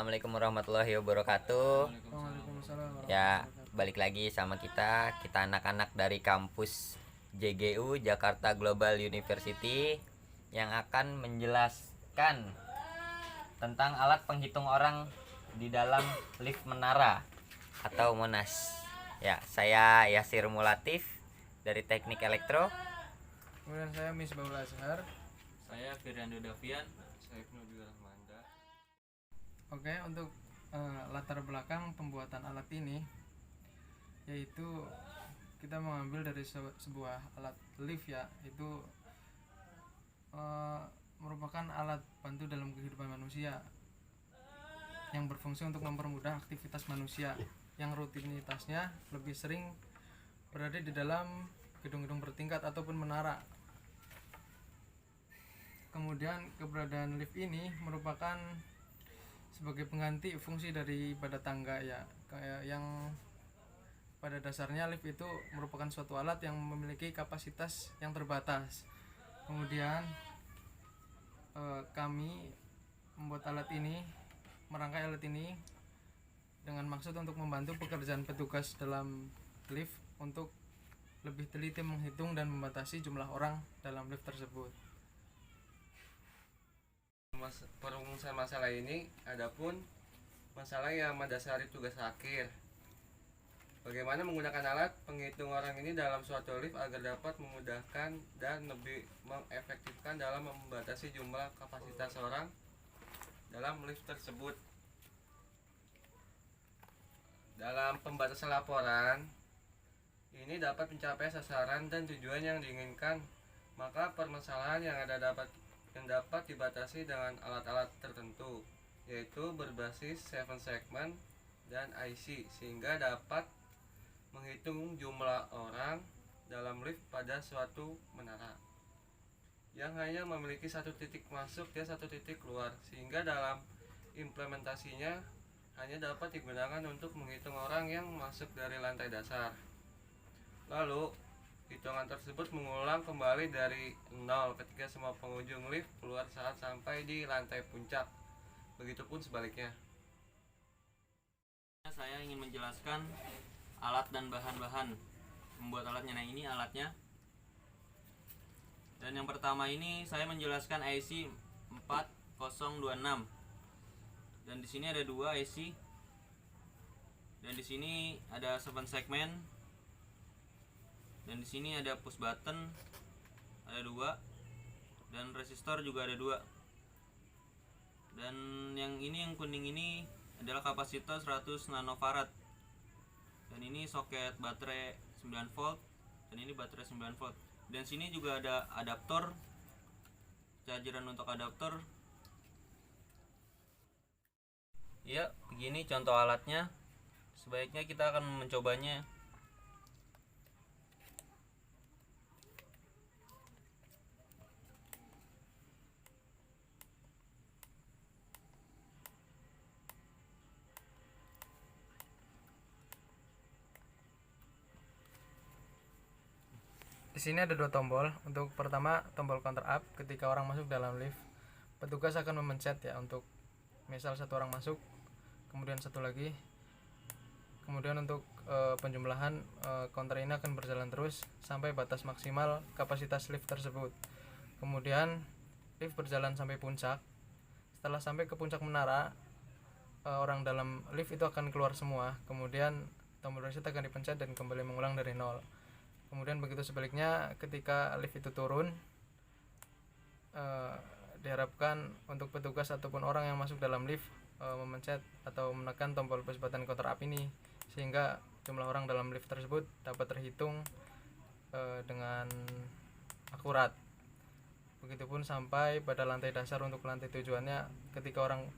Assalamualaikum warahmatullahi wabarakatuh. Waalaikumsalam Ya, warahmatullahi balik lagi sama kita anak-anak dari kampus JGU Jakarta Global University yang akan menjelaskan tentang alat penghitung orang di dalam lift menara atau Monas. Ya, saya Yasir Mulatif dari Teknik Elektro. Kemudian saya Misbahul Azhar. Saya Firiando Davian. Saya Ibnu Rahmanda. Oke, untuk latar belakang pembuatan alat ini, yaitu kita mengambil dari sebuah alat lift ya, itu merupakan alat bantu dalam kehidupan manusia yang berfungsi untuk mempermudah aktivitas manusia yang rutinitasnya lebih sering berada di dalam gedung-gedung bertingkat ataupun menara. Kemudian keberadaan lift ini merupakan sebagai pengganti fungsi dari pada tangga ya, kayak yang pada dasarnya lift itu merupakan suatu alat yang memiliki kapasitas yang terbatas. Kemudian kami membuat merangkai alat ini dengan maksud untuk membantu pekerjaan petugas dalam lift untuk lebih teliti menghitung dan membatasi jumlah orang dalam lift tersebut. Perumusan masalah ini adapun masalah yang mendasari tugas akhir. Bagaimana menggunakan alat penghitung orang ini dalam suatu lift agar dapat memudahkan dan lebih mengefektifkan dalam membatasi jumlah kapasitas orang dalam lift tersebut. Dalam pembatasan laporan ini dapat mencapai sasaran dan tujuan yang diinginkan, maka permasalahan yang dapat dibatasi dengan alat-alat tertentu, yaitu berbasis 7 segment dan IC, sehingga dapat menghitung jumlah orang dalam lift pada suatu menara yang hanya memiliki satu titik masuk dan satu titik keluar, sehingga dalam implementasinya hanya dapat digunakan untuk menghitung orang yang masuk dari lantai dasar. Lalu hitungan tersebut mengulang kembali dari nol ketika semua pengunjung lift keluar saat sampai di lantai puncak. Begitupun sebaliknya. Saya ingin menjelaskan alat dan bahan-bahan membuat alatnya. Nah, ini alatnya. Dan yang pertama ini saya menjelaskan IC 4026. Dan di sini ada 2 IC. Dan di sini ada 7 segmen. Dan di sini ada push button, ada 2, dan resistor juga ada 2. Dan yang kuning ini adalah kapasitor 100 nanofarad. Dan ini soket baterai 9 volt, dan ini baterai 9 volt. Dan sini juga ada adaptor, chargeran untuk adaptor. Ya, begini contoh alatnya. Sebaiknya kita akan mencobanya. Di sini ada 2 tombol. Untuk pertama tombol counter up, ketika orang masuk dalam lift, petugas akan memencet ya untuk misal satu orang masuk, kemudian satu lagi. Kemudian untuk penjumlahan counter ini akan berjalan terus sampai batas maksimal kapasitas lift tersebut. Kemudian lift berjalan sampai puncak. Setelah sampai ke puncak menara, orang dalam lift itu akan keluar semua. Kemudian tombol reset akan dipencet dan kembali mengulang dari nol. Kemudian begitu sebaliknya, ketika lift itu turun, diharapkan untuk petugas ataupun orang yang masuk dalam lift memencet atau menekan tombol push button counter up ini, sehingga jumlah orang dalam lift tersebut dapat terhitung dengan akurat. Begitupun sampai pada lantai dasar untuk lantai tujuannya, ketika orang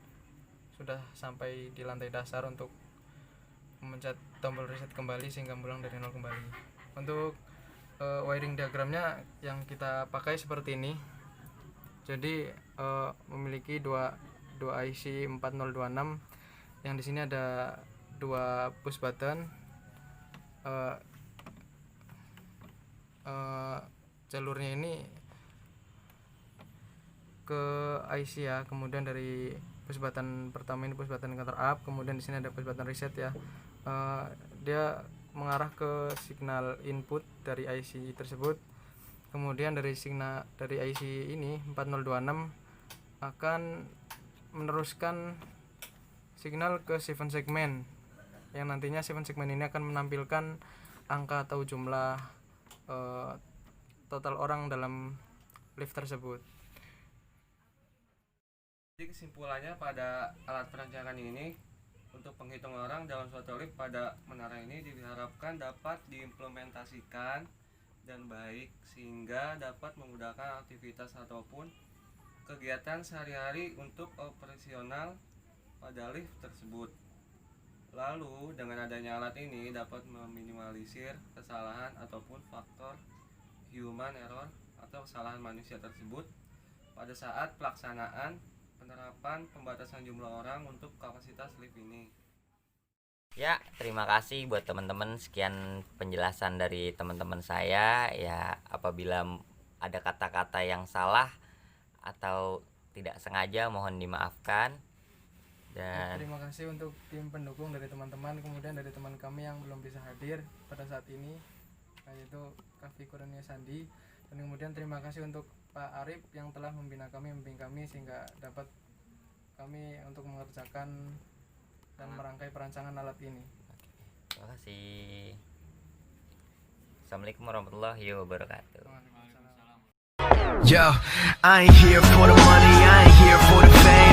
sudah sampai di lantai dasar untuk memencet tombol reset kembali sehingga mengulang dari nol kembali. Untuk wiring diagramnya yang kita pakai seperti ini. Jadi memiliki dua IC 4026 yang di sini ada 2 push button. Jalurnya ini ke IC ya, kemudian dari push button pertama ini push button counter up, kemudian di sini ada push button reset ya. Dia mengarah ke signal input dari IC tersebut. Kemudian dari IC ini 4026 akan meneruskan signal ke 7 segmen, yang nantinya 7 segmen ini akan menampilkan angka atau jumlah total orang dalam lift tersebut. Jadi kesimpulannya pada alat perancangan ini untuk penghitung orang dalam suatu lift pada menara ini diharapkan dapat diimplementasikan dan baik sehingga dapat memudahkan aktivitas ataupun kegiatan sehari-hari untuk operasional pada lift tersebut. Lalu dengan adanya alat ini dapat meminimalisir kesalahan ataupun faktor human error atau kesalahan manusia tersebut pada saat pelaksanaan penerapan pembatasan jumlah orang untuk kapasitas lift ini. Ya, terima kasih buat teman-teman. Sekian penjelasan dari teman-teman saya. Ya, apabila ada kata-kata yang salah atau tidak sengaja mohon dimaafkan. Dan Terima kasih untuk tim pendukung dari teman-teman, kemudian dari teman kami yang belum bisa hadir pada saat ini, yaitu Kavi Kurnia Sandi. Dan kemudian terima kasih untuk Pak Arif yang telah membina kami, membimbing kami sehingga dapat kami untuk mengerjakan dan merangkai perancangan alat ini. terima kasih. Assalamualaikum warahmatullahi wabarakatuh. Waalaikumsalam. Yo, I ain't here for the money, I ain't here for the fame.